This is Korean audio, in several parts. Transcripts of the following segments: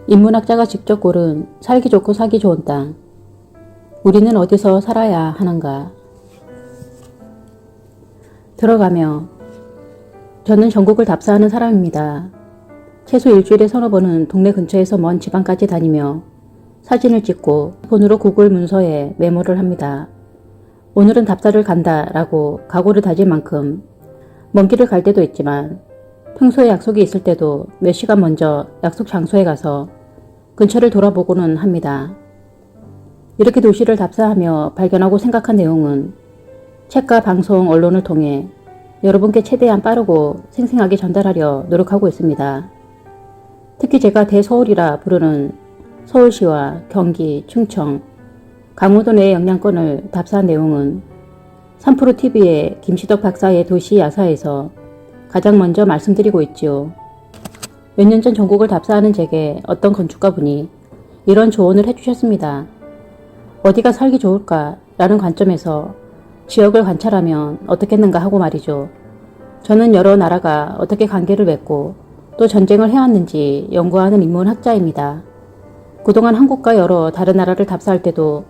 인문학자가 직접 고른 살기 좋고 사기 좋은 땅. 우리는 어디서 살아야 하는가? 들어가며 저는 전국을 답사하는 사람입니다. 최소 일주일에 서너 번은 동네 근처에서 먼 지방까지 다니며 사진을 찍고 폰으로 구글 문서에 메모를 합니다. 오늘은 답사를 간다 라고 각오를 다질 만큼 먼 길을 갈 때도 있지만 평소에 약속이 있을 때도 몇 시간 먼저 약속 장소에 가서 근처를 돌아보고는 합니다. 이렇게 도시를 답사하며 발견하고 생각한 내용은 책과 방송, 언론을 통해 여러분께 최대한 빠르고 생생하게 전달하려 노력하고 있습니다. 특히 제가 대서울이라 부르는 서울시와 경기, 충청, 강원도 내의 영향권을 답사한 내용은 3프로TV의 김시덕 박사의 도시야사에서 가장 먼저 말씀드리고 있지요. 몇 년 전 전국을 답사하는 제게 어떤 건축가분이 이런 조언을 해주셨습니다. 어디가 살기 좋을까 라는 관점에서 지역을 관찰하면 어떻겠는가 하고 말이죠. 저는 여러 나라가 어떻게 관계를 맺고 또 전쟁을 해왔는지 연구하는 인문학자입니다. 그동안 한국과 여러 다른 나라를 답사할 때도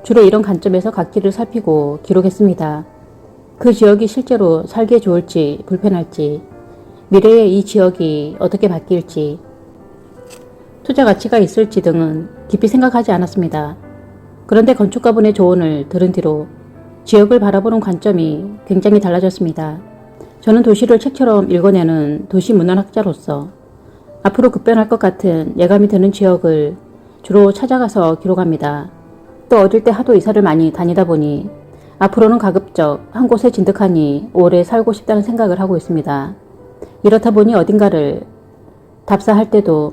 주로 이런 관점에서 각지를 살피고 기록했습니다. 그 지역이 실제로 살기에 좋을지 불편할지, 미래에 이 지역이 어떻게 바뀔지, 투자 가치가 있을지 등은 깊이 생각하지 않았습니다. 그런데 건축가분의 조언을 들은 뒤로 지역을 바라보는 관점이 굉장히 달라졌습니다. 저는 도시를 책처럼 읽어내는 도시문헌학자로서 앞으로 급변할 것 같은 예감이 드는 지역을 주로 찾아가서 기록합니다. 또 어릴 때 하도 이사를 많이 다니다 보니 앞으로는 가급적 한 곳에 진득하니 오래 살고 싶다는 생각을 하고 있습니다. 이렇다 보니 어딘가를 답사할 때도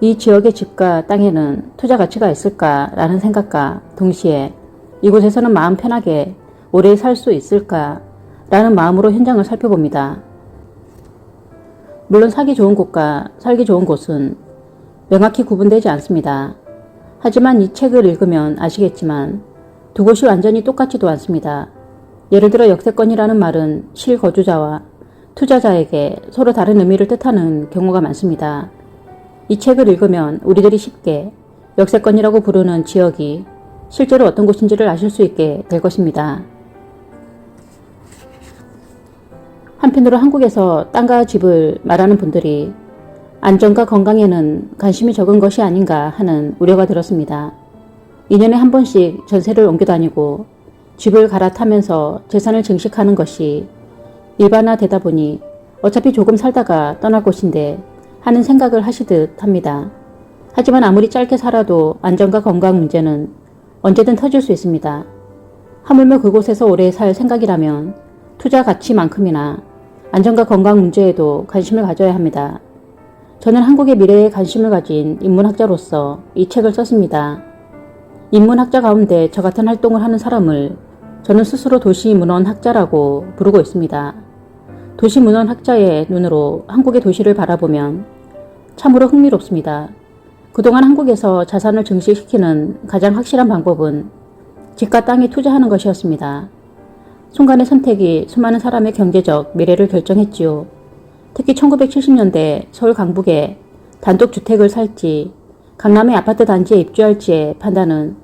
이 지역의 집과 땅에는 투자 가치가 있을까라는 생각과 동시에 이곳에서는 마음 편하게 오래 살 수 있을까라는 마음으로 현장을 살펴봅니다. 물론 사기 좋은 곳과 살기 좋은 곳은 명확히 구분되지 않습니다. 하지만 이 책을 읽으면 아시겠지만 두 곳이 완전히 똑같지도 않습니다. 예를 들어 역세권이라는 말은 실거주자와 투자자에게 서로 다른 의미를 뜻하는 경우가 많습니다. 이 책을 읽으면 우리들이 쉽게 역세권이라고 부르는 지역이 실제로 어떤 곳인지를 아실 수 있게 될 것입니다. 한편으로 한국에서 땅과 집을 말하는 분들이 안전과 건강에는 관심이 적은 것이 아닌가 하는 우려가 들었습니다. 2년에 한 번씩 전세를 옮겨 다니고 집을 갈아타면서 재산을 증식하는 것이 일반화되다 보니 어차피 조금 살다가 떠날 곳인데 하는 생각을 하시듯 합니다. 하지만 아무리 짧게 살아도 안전과 건강 문제는 언제든 터질 수 있습니다. 하물며 그곳에서 오래 살 생각이라면 투자 가치만큼이나 안전과 건강 문제에도 관심을 가져야 합니다. 저는 한국의 미래에 관심을 가진 인문학자로서 이 책을 썼습니다. 인문학자 가운데 저 같은 활동을 하는 사람을 저는 스스로 도시문헌학자라고 부르고 있습니다. 도시문헌학자의 눈으로 한국의 도시를 바라보면 참으로 흥미롭습니다. 그동안 한국에서 자산을 증식시키는 가장 확실한 방법은 집과 땅에 투자하는 것이었습니다. 순간의 선택이 수많은 사람의 경제적 미래를 결정했지요. 특히 1970년대 서울 강북에 단독주택을 살지 강남의 아파트 단지에 입주할지의 판단은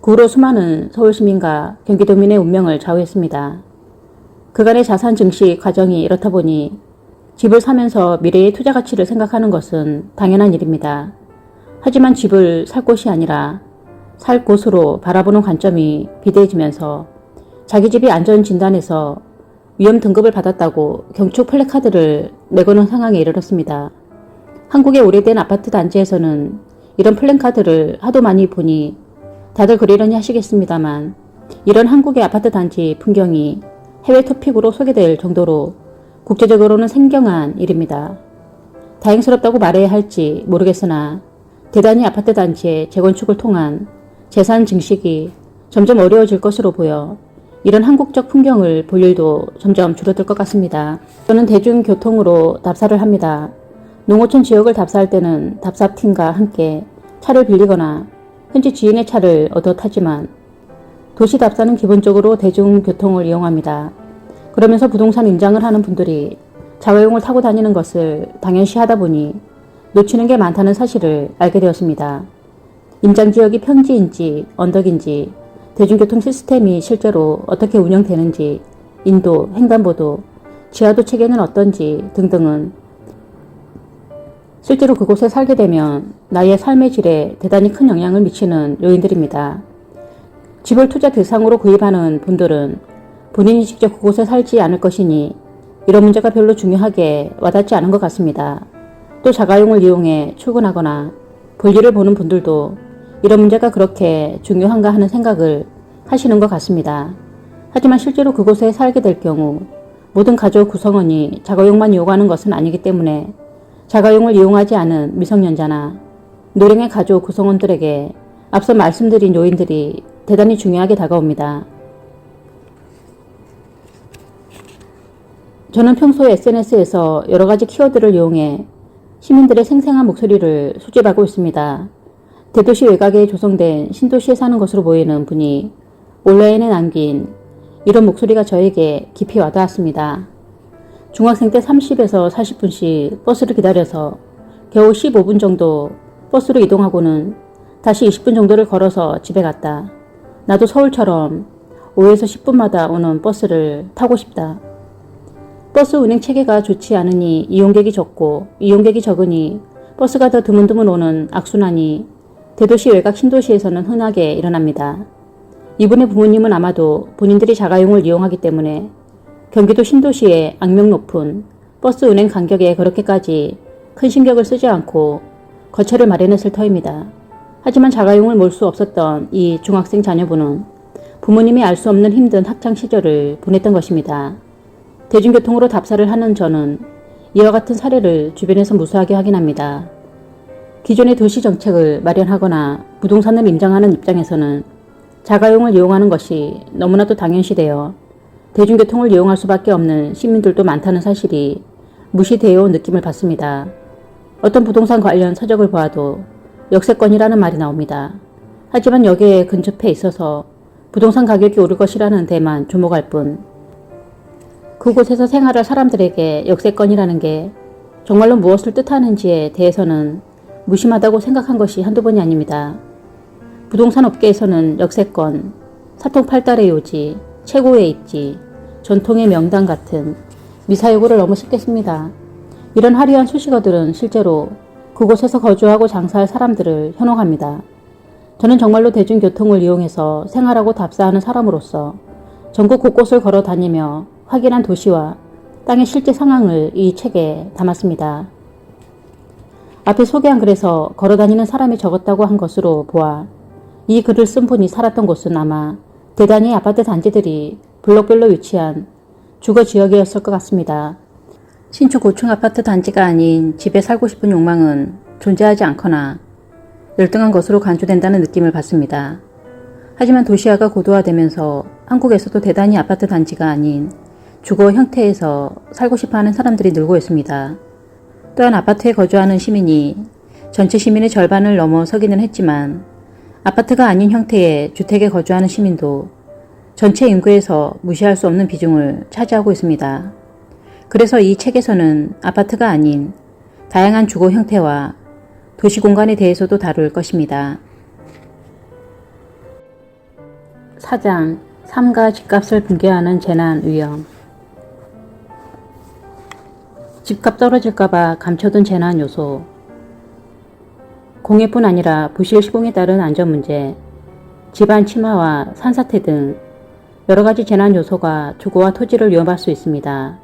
그 후로 수많은 서울 시민과 경기도민의 운명을 좌우했습니다. 그간의 자산 증식 과정이 이렇다 보니 집을 사면서 미래의 투자 가치를 생각하는 것은 당연한 일입니다. 하지만 집을 살 곳이 아니라 살 곳으로 바라보는 관점이 비대해지면서 자기 집이 안전진단에서 위험 등급을 받았다고 경축 플래카드를 내거는 상황에 이르렀습니다. 한국의 오래된 아파트 단지에서는 이런 플래카드를 하도 많이 보니 다들 그러려니 하시겠습니다만 이런 한국의 아파트 단지 풍경이 해외 토픽으로 소개될 정도로 국제적으로는 생경한 일입니다. 다행스럽다고 말해야 할지 모르겠으나 대단히 아파트 단지의 재건축을 통한 재산 증식이 점점 어려워질 것으로 보여 이런 한국적 풍경을 볼 일도 점점 줄어들 것 같습니다. 저는 대중교통으로 답사를 합니다. 농어촌 지역을 답사할 때는 답사팀과 함께 차를 빌리거나 현지 지인의 차를 얻어 타지만 도시 답사는 기본적으로 대중교통을 이용합니다. 그러면서 부동산 임장을 하는 분들이 자가용을 타고 다니는 것을 당연시하다 보니 놓치는 게 많다는 사실을 알게 되었습니다. 임장지역이 평지인지 언덕인지, 대중교통 시스템이 실제로 어떻게 운영되는지, 인도, 횡단보도, 지하도 체계는 어떤지 등등은 실제로 그곳에 살게 되면 나의 삶의 질에 대단히 큰 영향을 미치는 요인들입니다. 집을 투자 대상으로 구입하는 분들은 본인이 직접 그곳에 살지 않을 것이니 이런 문제가 별로 중요하게 와닿지 않은 것 같습니다. 또 자가용을 이용해 출근하거나 볼일을 보는 분들도 이런 문제가 그렇게 중요한가 하는 생각을 하시는 것 같습니다. 하지만 실제로 그곳에 살게 될 경우 모든 가족 구성원이 자가용만 이용하는 것은 아니기 때문에 자가용을 이용하지 않은 미성년자나 노령의 가족 구성원들에게 앞서 말씀드린 요인들이 대단히 중요하게 다가옵니다. 저는 평소에 SNS에서 여러 가지 키워드를 이용해 시민들의 생생한 목소리를 수집하고 있습니다. 대도시 외곽에 조성된 신도시에 사는 것으로 보이는 분이 온라인에 남긴 이런 목소리가 저에게 깊이 와닿았습니다. 중학생 때 30에서 40분씩 버스를 기다려서 겨우 15분 정도 버스로 이동하고는 다시 20분 정도를 걸어서 집에 갔다. 나도 서울처럼 5에서 10분마다 오는 버스를 타고 싶다. 버스 운행 체계가 좋지 않으니 이용객이 적고 이용객이 적으니 버스가 더 드문드문 오는 악순환이 대도시 외곽 신도시에서는 흔하게 일어납니다. 이분의 부모님은 아마도 본인들이 자가용을 이용하기 때문에 경기도 신도시의 악명 높은 버스 운행 간격에 그렇게까지 큰 신경을 쓰지 않고 거처를 마련했을 터입니다. 하지만 자가용을 몰 수 없었던 이 중학생 자녀분은 부모님이 알 수 없는 힘든 학창 시절을 보냈던 것입니다. 대중교통으로 답사를 하는 저는 이와 같은 사례를 주변에서 무수하게 확인합니다. 기존의 도시 정책을 마련하거나 부동산을 인정하는 입장에서는 자가용을 이용하는 것이 너무나도 당연시되어 대중교통을 이용할 수밖에 없는 시민들도 많다는 사실이 무시되어 온 느낌을 받습니다. 어떤 부동산 관련 서적을 보아도 역세권이라는 말이 나옵니다. 하지만 여기에 근접해 있어서 부동산 가격이 오를 것이라는 데만 주목할 뿐 그곳에서 생활할 사람들에게 역세권이라는 게 정말로 무엇을 뜻하는지에 대해서는 무심하다고 생각한 것이 한두 번이 아닙니다. 부동산 업계에서는 역세권, 사통팔달의 요지, 최고의 입지, 전통의 명당 같은 미사여구를 너무 쉽게 씁니다. 이런 화려한 수식어들은 실제로 그곳에서 거주하고 장사할 사람들을 현혹합니다. 저는 정말로 대중교통을 이용해서 생활하고 답사하는 사람으로서 전국 곳곳을 걸어 다니며 확인한 도시와 땅의 실제 상황을 이 책에 담았습니다. 앞에 소개한 글에서 걸어다니는 사람이 적었다고 한 것으로 보아 이 글을 쓴 분이 살았던 곳은 아마 대단히 아파트 단지들이 블록별로 위치한 주거 지역이었을 것 같습니다. 신축 고층 아파트 단지가 아닌 집에 살고 싶은 욕망은 존재하지 않거나 열등한 것으로 간주된다는 느낌을 받습니다. 하지만 도시화가 고도화되면서 한국에서도 대단히 아파트 단지가 아닌 주거 형태에서 살고 싶어하는 사람들이 늘고 있습니다. 또한 아파트에 거주하는 시민이 전체 시민의 절반을 넘어서기는 했지만 아파트가 아닌 형태의 주택에 거주하는 시민도 전체 인구에서 무시할 수 없는 비중을 차지하고 있습니다. 그래서 이 책에서는 아파트가 아닌 다양한 주거 형태와 도시 공간에 대해서도 다룰 것입니다. 4장 삶과 집값을 붕괴하는 재난 위험. 집값 떨어질까봐 감춰둔 재난 요소. 공해뿐 아니라 부실 시공에 따른 안전 문제, 집안 침하와 산사태 등 여러 가지 재난 요소가 주거와 토지를 위협할 수 있습니다.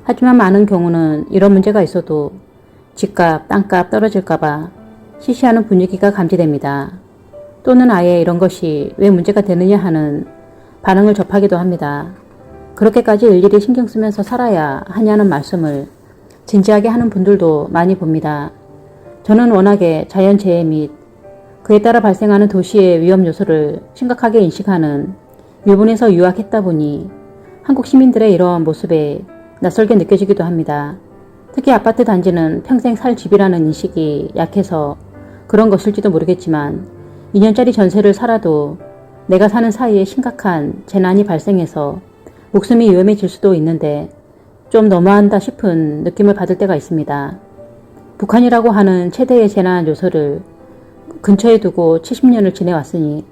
하지만 많은 경우는 이런 문제가 있어도 집값, 땅값 떨어질까봐 시시하는 분위기가 감지됩니다. 또는 아예 이런 것이 왜 문제가 되느냐 하는 반응을 접하기도 합니다. 그렇게까지 일일이 신경 쓰면서 살아야 하냐는 말씀을 진지하게 하는 분들도 많이 봅니다. 저는 워낙에 자연재해 및 그에 따라 발생하는 도시의 위험 요소를 심각하게 인식하는 일본에서 유학했다 보니 한국 시민들의 이러한 모습에 낯설게 느껴지기도 합니다. 특히 아파트 단지는 평생 살 집이라는 인식이 약해서 그런 것일지도 모르겠지만 2년짜리 전세를 살아도 내가 사는 사이에 심각한 재난이 발생해서 목숨이 위험해질 수도 있는데 좀 너무한다 싶은 느낌을 받을 때가 있습니다. 북한이라고 하는 최대의 재난 요소를 근처에 두고 70년을 지내왔으니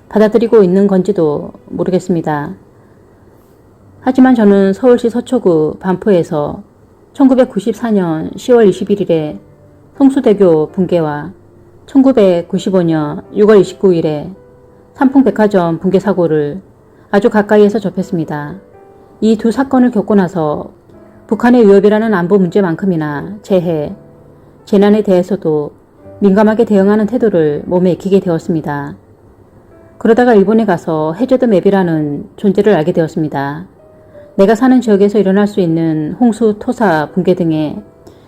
받아들이고 있는 건지도 모르겠습니다. 하지만 저는 서울시 서초구 반포에서 1994년 10월 21일에 성수대교 붕괴와 1995년 6월 29일에 삼풍백화점 붕괴 사고를 아주 가까이에서 접했습니다. 이 두 사건을 겪고 나서 북한의 위협이라는 안보 문제만큼이나 재해, 재난에 대해서도 민감하게 대응하는 태도를 몸에 익히게 되었습니다. 그러다가 일본에 가서 해저드 맵이라는 존재를 알게 되었습니다. 내가 사는 지역에서 일어날 수 있는 홍수, 토사, 붕괴 등의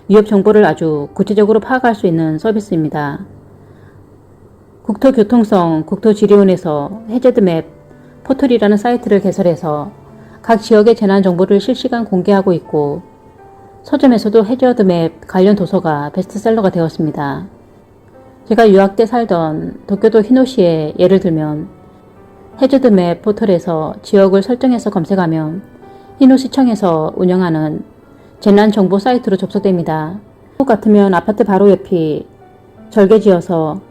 위협 정보를 아주 구체적으로 파악할 수 있는 서비스입니다. 국토교통성 국토지리원에서 해저드 맵 포털이라는 사이트를 개설해서 각 지역의 재난 정보를 실시간 공개하고 있고 서점에서도 해저드 맵 관련 도서가 베스트셀러가 되었습니다. 제가 유학 때 살던 도쿄도 히노시의 예를 들면 해저드 맵 포털에서 지역을 설정해서 검색하면 히노시청에서 운영하는 재난정보 사이트로 접속됩니다. 한국 같으면 아파트 바로 옆이 절개지어서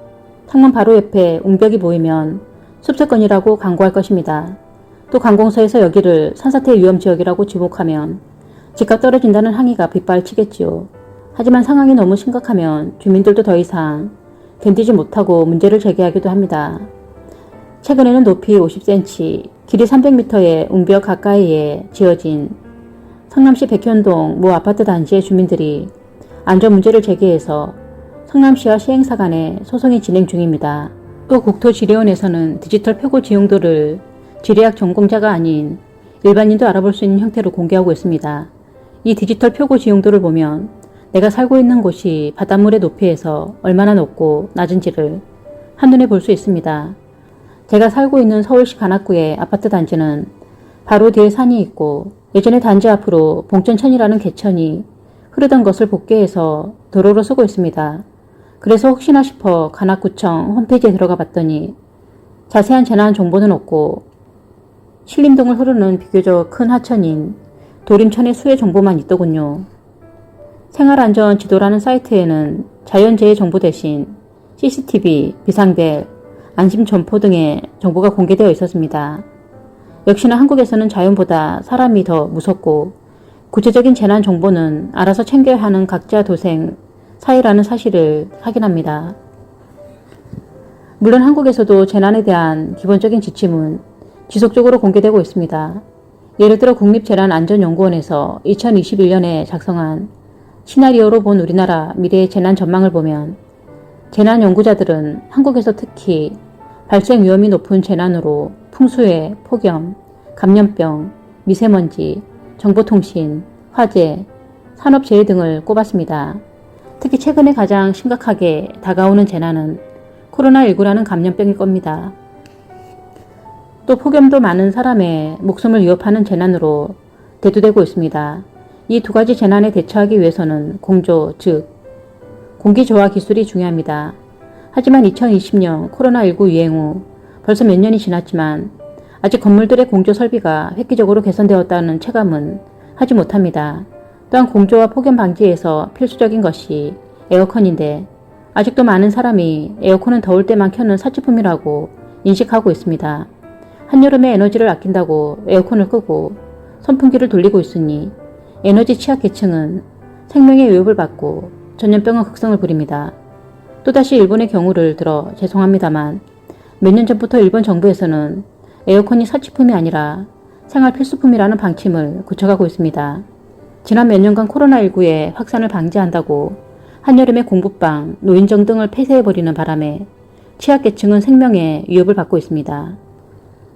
창문 바로 옆에 웅벽이 보이면 숲세권이라고 광고할 것입니다. 또 관공서에서 여기를 산사태 위험지역이라고 지목하면 집값 떨어진다는 항의가 빗발치겠지요. 하지만 상황이 너무 심각하면 주민들도 더 이상 견디지 못하고 문제를 제기하기도 합니다. 최근에는 높이 50cm, 길이 300m의 웅벽 가까이에 지어진 성남시 백현동 모 아파트 단지의 주민들이 안전 문제를 제기해서 성남시와 시행사 간에 소송이 진행 중입니다. 또 국토지리원에서는 디지털 표고 지용도를 지리학 전공자가 아닌 일반인도 알아볼 수 있는 형태로 공개하고 있습니다. 이 디지털 표고 지용도를 보면 내가 살고 있는 곳이 바닷물의 높이에서 얼마나 높고 낮은지를 한눈에 볼 수 있습니다. 제가 살고 있는 서울시 관악구의 아파트 단지는 바로 뒤에 산이 있고 예전에 단지 앞으로 봉천천이라는 개천이 흐르던 것을 복개해서 도로로 쓰고 있습니다. 그래서 혹시나 싶어 관악구청 홈페이지에 들어가 봤더니 자세한 재난 정보는 없고 신림동을 흐르는 비교적 큰 하천인 도림천의 수해 정보만 있더군요. 생활안전 지도라는 사이트에는 자연재해 정보 대신 CCTV, 비상벨, 안심점포 등의 정보가 공개되어 있었습니다. 역시나 한국에서는 자연보다 사람이 더 무섭고 구체적인 재난 정보는 알아서 챙겨야 하는 각자 도생 사이라는 사실을 확인합니다. 물론 한국에서도 재난에 대한 기본적인 지침은 지속적으로 공개되고 있습니다. 예를 들어 국립재난안전연구원에서 2021년에 작성한 시나리오로 본 우리나라 미래의 재난 전망을 보면 재난 연구자들은 한국에서 특히 발생 위험이 높은 재난으로 풍수해, 폭염, 감염병, 미세먼지, 정보통신, 화재, 산업재해 등을 꼽았습니다. 특히 최근에 가장 심각하게 다가오는 재난은 코로나19라는 감염병일 겁니다. 또 폭염도 많은 사람의 목숨을 위협하는 재난으로 대두되고 있습니다. 이 두 가지 재난에 대처하기 위해서는 공조, 즉 공기조화 기술이 중요합니다. 하지만 2020년 코로나19 유행 후 벌써 몇 년이 지났지만 아직 건물들의 공조 설비가 획기적으로 개선되었다는 체감은 하지 못합니다. 또한 공조와 폭염 방지에서 필수적인 것이 에어컨인데 아직도 많은 사람이 에어컨은 더울 때만 켜는 사치품이라고 인식하고 있습니다. 한여름에 에너지를 아낀다고 에어컨을 끄고 선풍기를 돌리고 있으니 에너지 취약 계층은 생명의 위협을 받고 전염병은 극성을 부립니다. 또다시 일본의 경우를 들어 죄송합니다만 몇 년 전부터 일본 정부에서는 에어컨이 사치품이 아니라 생활 필수품이라는 방침을 굳혀가고 있습니다. 지난 몇 년간 코로나19의 확산을 방지한다고 한여름에 공부방, 노인정 등을 폐쇄해버리는 바람에 취약계층은 생명의 위협을 받고 있습니다.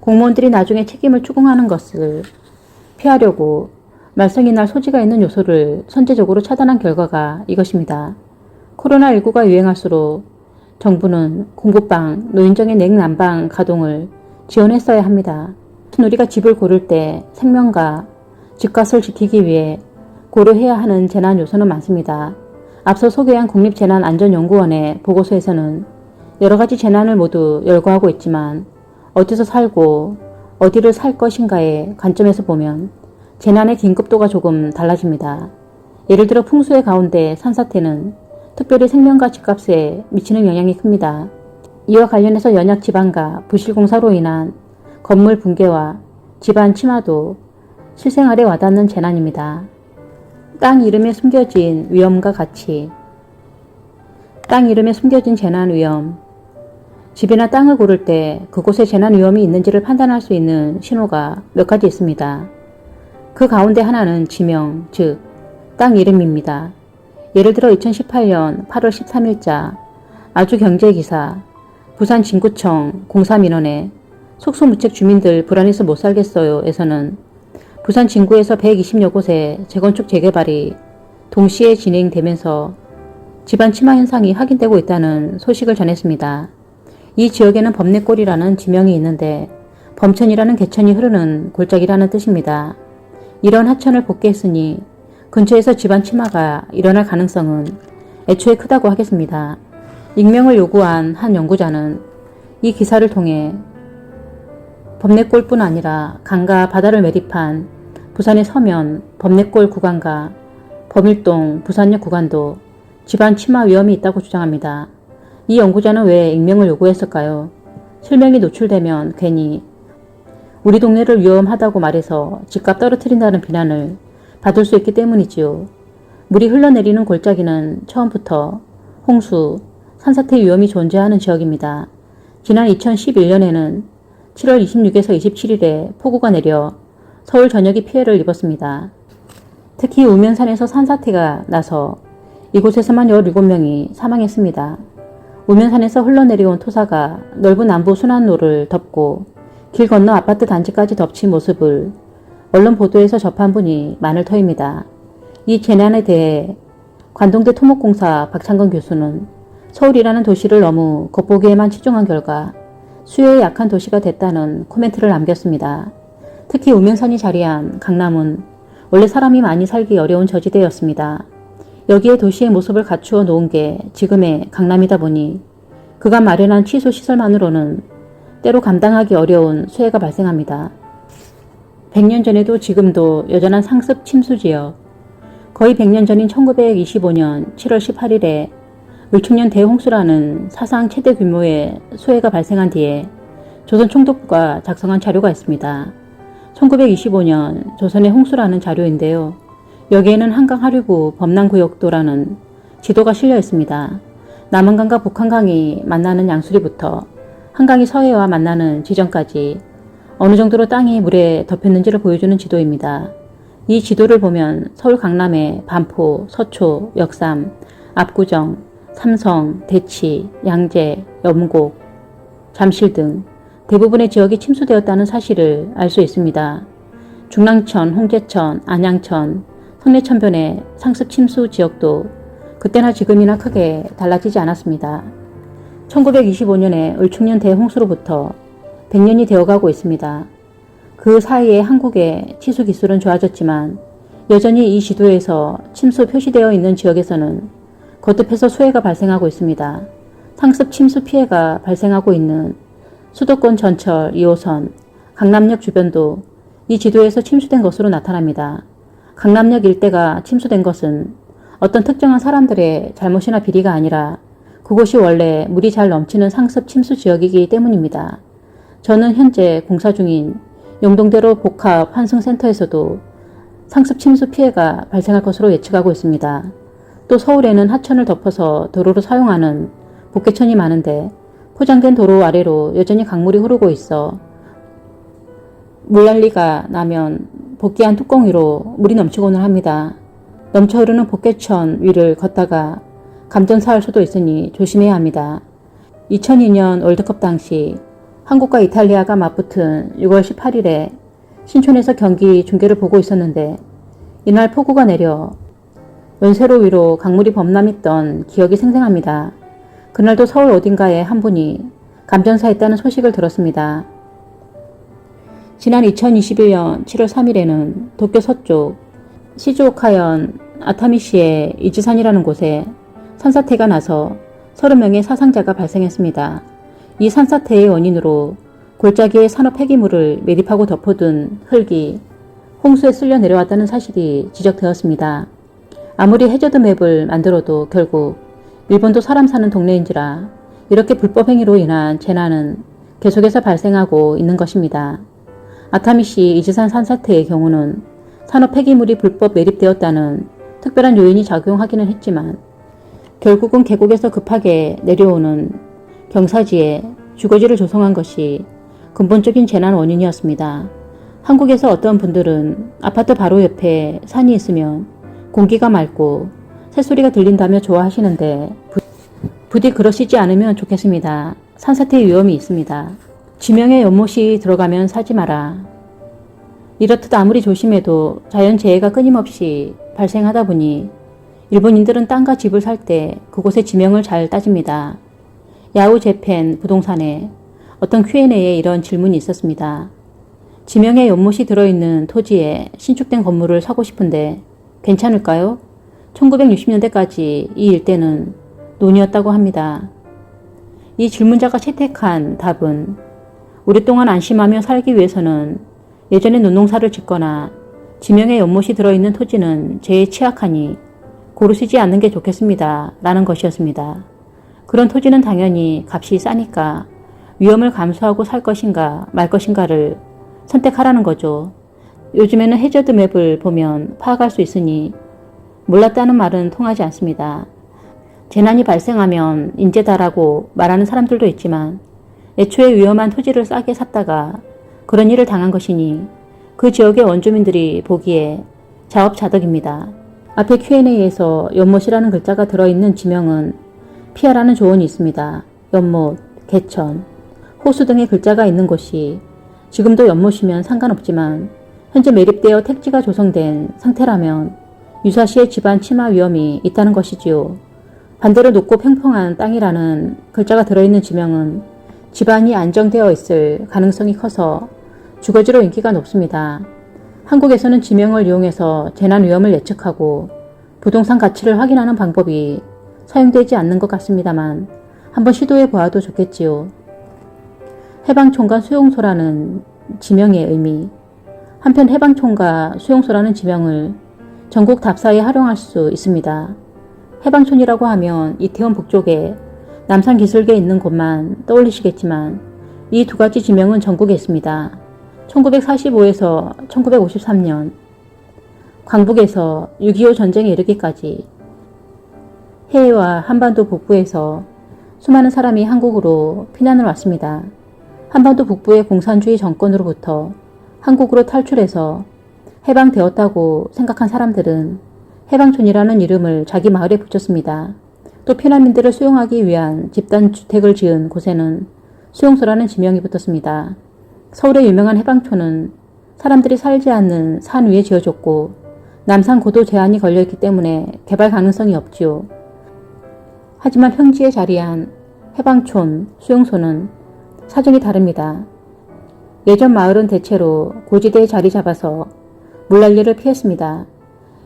공무원들이 나중에 책임을 추궁하는 것을 피하려고 말썽이 날 소지가 있는 요소를 선제적으로 차단한 결과가 이것입니다. 코로나19가 유행할수록 정부는 공부방, 노인정의 냉난방 가동을 지원했어야 합니다. 우리가 집을 고를 때 생명과 집값을 지키기 위해 고려해야 하는 재난 요소는 많습니다. 앞서 소개한 국립재난안전연구원의 보고서에서는 여러 가지 재난을 모두 열거하고 있지만 어디서 살고 어디를 살 것인가의 관점에서 보면 재난의 긴급도가 조금 달라집니다. 예를 들어 풍수의 가운데 산사태는 특별히 생명과 집값에 미치는 영향이 큽니다. 이와 관련해서 연약 지방과 부실공사로 인한 건물 붕괴와 집안 침하도 실생활에 와닿는 재난입니다. 땅 이름에 숨겨진 위험과 가치. 땅 이름에 숨겨진 재난 위험. 집이나 땅을 고를 때 그곳에 재난 위험이 있는지를 판단할 수 있는 신호가 몇 가지 있습니다. 그 가운데 하나는 지명, 즉 땅 이름입니다. 예를 들어 2018년 8월 13일자 아주경제기사 부산진구청 공사민원에 속수무책 주민들 불안해서 못 살겠어요 에서는 부산 진구에서 120여 곳의 재건축 재개발이 동시에 진행되면서 집안 침하 현상이 확인되고 있다는 소식을 전했습니다. 이 지역에는 범내골이라는 지명이 있는데 범천이라는 개천이 흐르는 골짜기라는 뜻입니다. 이런 하천을 복귀했으니 근처에서 집안 침하가 일어날 가능성은 애초에 크다고 하겠습니다. 익명을 요구한 한 연구자는 이 기사를 통해 범내골뿐 아니라 강과 바다를 매립한 부산의 서면 범내골 구간과 범일동 부산역 구간도 집안 침하 위험이 있다고 주장합니다. 이 연구자는 왜 익명을 요구했을까요? 실명이 노출되면 괜히 우리 동네를 위험하다고 말해서 집값 떨어뜨린다는 비난을 받을 수 있기 때문이지요. 물이 흘러내리는 골짜기는 처음부터 홍수, 산사태 위험이 존재하는 지역입니다. 지난 2011년에는 7월 26에서 27일에 폭우가 내려 서울 전역이 피해를 입었습니다. 특히 우면산에서 산사태가 나서 이곳에서만 17명이 사망했습니다. 우면산에서 흘러내려온 토사가 넓은 남부 순환로를 덮고 길 건너 아파트 단지까지 덮친 모습을 언론 보도에서 접한 분이 많을 터입니다. 이 재난에 대해 관동대 토목공사 박창건 교수는 서울이라는 도시를 너무 겉보기에만 치중한 결과 수요에 약한 도시가 됐다는 코멘트를 남겼습니다. 특히 우면산이 자리한 강남은 원래 사람이 많이 살기 어려운 저지대였습니다. 여기에 도시의 모습을 갖추어 놓은 게 지금의 강남이다 보니 그간 마련한 취소 시설만으로는 때로 감당하기 어려운 수해가 발생합니다. 100년 전에도 지금도 여전한 상습 침수 지역. 거의 100년 전인 1925년 7월 18일에 을충년 대홍수라는 사상 최대 규모의 수해가 발생한 뒤에 조선총독부가 작성한 자료가 있습니다. 1925년 조선의 홍수라는 자료인데요. 여기에는 한강 하류구 범람구역도라는 지도가 실려 있습니다. 남한강과 북한강이 만나는 양수리부터 한강이 서해와 만나는 지점까지 어느 정도로 땅이 물에 덮였는지를 보여주는 지도입니다. 이 지도를 보면 서울 강남의 반포, 서초, 역삼, 압구정, 삼성, 대치, 양재, 염곡, 잠실 등 대부분의 지역이 침수되었다는 사실을 알 수 있습니다. 중랑천, 홍제천, 안양천, 성내천변의 상습 침수 지역도 그때나 지금이나 크게 달라지지 않았습니다. 1925년에 을충년 대홍수로부터 100년이 되어가고 있습니다. 그 사이에 한국의 치수 기술은 좋아졌지만 여전히 이 지도에서 침수 표시되어 있는 지역에서는 거듭해서 수해가 발생하고 있습니다. 상습 침수 피해가 발생하고 있는 수도권 전철 2호선, 강남역 주변도 이 지도에서 침수된 것으로 나타납니다. 강남역 일대가 침수된 것은 어떤 특정한 사람들의 잘못이나 비리가 아니라 그곳이 원래 물이 잘 넘치는 상습 침수 지역이기 때문입니다. 저는 현재 공사 중인 영동대로 복합 환승센터에서도 상습 침수 피해가 발생할 것으로 예측하고 있습니다. 또 서울에는 하천을 덮어서 도로로 사용하는 복개천이 많은데 포장된 도로 아래로 여전히 강물이 흐르고 있어 물난리가 나면 복귀한 뚜껑 위로 물이 넘치고는 합니다. 넘쳐 흐르는 복개천 위를 걷다가 감전사할 수도 있으니 조심해야 합니다. 2002년 월드컵 당시 한국과 이탈리아가 맞붙은 6월 18일에 신촌에서 경기 중계를 보고 있었는데 이날 폭우가 내려 연세로 위로 강물이 범람했던 기억이 생생합니다. 그날도 서울 어딘가에 한 분이 감전사했다는 소식을 들었습니다. 지난 2021년 7월 3일에는 도쿄 서쪽 시즈오카현 아타미시의 이즈산이라는 곳에 산사태가 나서 30명의 사상자가 발생했습니다. 이 산사태의 원인으로 골짜기에 산업 폐기물을 매립하고 덮어둔 흙이 홍수에 쓸려 내려왔다는 사실이 지적되었습니다. 아무리 해저드 맵을 만들어도 결국 일본도 사람 사는 동네인지라 이렇게 불법 행위로 인한 재난은 계속해서 발생하고 있는 것입니다. 아타미시 이즈산 산사태의 경우는 산업 폐기물이 불법 매립되었다는 특별한 요인이 작용하기는 했지만 결국은 계곡에서 급하게 내려오는 경사지에 주거지를 조성한 것이 근본적인 재난 원인이었습니다. 한국에서 어떤 분들은 아파트 바로 옆에 산이 있으면 공기가 맑고 새소리가 들린다며 좋아하시는데 부디 그러시지 않으면 좋겠습니다. 산사태 위험이 있습니다. 지명에 연못이 들어가면 사지 마라. 이렇듯 아무리 조심해도 자연재해가 끊임없이 발생하다 보니 일본인들은 땅과 집을 살 때 그곳의 지명을 잘 따집니다. 야후 재팬 부동산에 어떤 Q&A에 이런 질문이 있었습니다. 지명에 연못이 들어있는 토지에 신축된 건물을 사고 싶은데 괜찮을까요? 1960년대까지 이 일대는 논이었다고 합니다. 이 질문자가 채택한 답은 오랫동안 안심하며 살기 위해서는 예전에 논농사를 짓거나 지명에 연못이 들어있는 토지는 제일 취약하니 고르시지 않는 게 좋겠습니다. 라는 것이었습니다. 그런 토지는 당연히 값이 싸니까 위험을 감수하고 살 것인가 말 것인가를 선택하라는 거죠. 요즘에는 해저드 맵을 보면 파악할 수 있으니 몰랐다는 말은 통하지 않습니다. 재난이 발생하면 인재다라고 말하는 사람들도 있지만 애초에 위험한 토지를 싸게 샀다가 그런 일을 당한 것이니 그 지역의 원주민들이 보기에 자업자득입니다. 앞에 Q&A에서 연못이라는 글자가 들어있는 지명은 피하라는 조언이 있습니다. 연못, 개천, 호수 등의 글자가 있는 곳이 지금도 연못이면 상관없지만 현재 매립되어 택지가 조성된 상태라면 유사시의 집안 침하 위험이 있다는 것이지요. 반대로 높고 평평한 땅이라는 글자가 들어있는 지명은 집안이 안정되어 있을 가능성이 커서 주거지로 인기가 높습니다. 한국에서는 지명을 이용해서 재난 위험을 예측하고 부동산 가치를 확인하는 방법이 사용되지 않는 것 같습니다만 한번 시도해 보아도 좋겠지요. 해방촌과 수용소라는 지명의 의미. 한편 해방촌과 수용소라는 지명을 전국 답사에 활용할 수 있습니다. 해방촌이라고 하면 이태원 북쪽에 남산기슭에 있는 곳만 떠올리시겠지만 이 두 가지 지명은 전국에 있습니다. 1945에서 1953년 광북에서 6.25 전쟁에 이르기까지 해외와 한반도 북부에서 수많은 사람이 한국으로 피난을 왔습니다. 한반도 북부의 공산주의 정권으로부터 한국으로 탈출해서 해방되었다고 생각한 사람들은 해방촌이라는 이름을 자기 마을에 붙였습니다. 또 피난민들을 수용하기 위한 집단주택을 지은 곳에는 수용소라는 지명이 붙었습니다. 서울의 유명한 해방촌은 사람들이 살지 않는 산 위에 지어졌고 남산 고도 제한이 걸려있기 때문에 개발 가능성이 없지요. 하지만 평지에 자리한 해방촌, 수용소는 사정이 다릅니다. 예전 마을은 대체로 고지대에 자리 잡아서 물난리를 피했습니다.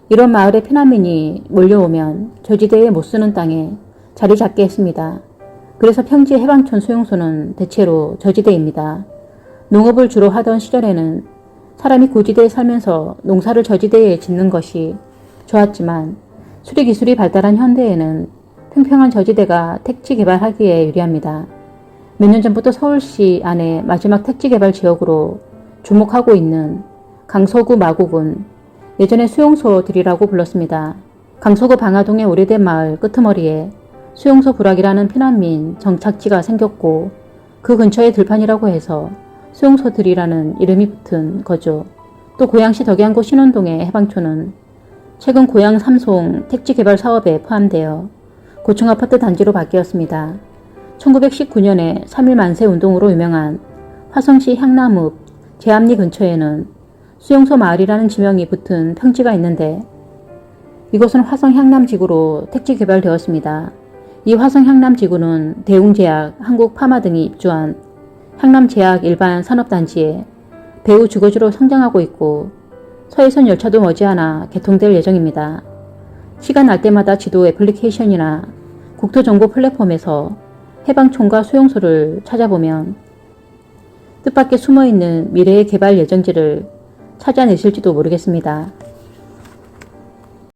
이런 마을에 피난민이 몰려오면 저지대에 못쓰는 땅에 자리 잡게 했습니다. 그래서 평지 해방촌 수용소는 대체로 저지대입니다. 농업을 주로 하던 시절에는 사람이 고지대에 살면서 농사를 저지대에 짓는 것이 좋았지만 수리기술이 발달한 현대에는 평평한 저지대가 택지 개발하기에 유리합니다. 몇 년 전부터 서울시 안에 마지막 택지 개발 지역으로 주목하고 있는 강서구 마곡은 예전에 수용소들이라고 불렀습니다. 강서구 방화동의 오래된 마을 끄트머리에 수용소 부락이라는 피난민 정착지가 생겼고 그 근처에 들판이라고 해서 수용소들이라는 이름이 붙은 거죠. 또 고양시 덕양구 신원동의 해방촌은 최근 고양 삼송 택지 개발 사업에 포함되어 고층 아파트 단지로 바뀌었습니다. 1919년에 3.1 만세 운동으로 유명한 화성시 향남읍 제암리 근처에는 수용소 마을이라는 지명이 붙은 평지가 있는데 이곳은 화성 향남지구로 택지 개발되었습니다. 이 화성 향남지구는 대웅제약, 한국파마 등이 입주한 향남제약 일반 산업단지에 배후 주거지로 성장하고 있고 서해선 열차도 머지않아 개통될 예정입니다. 시간 날 때마다 지도 애플리케이션이나 국토정보 플랫폼에서 해방촌과 수용소를 찾아보면 뜻밖의 숨어있는 미래의 개발 예정지를 찾아내실지도 모르겠습니다.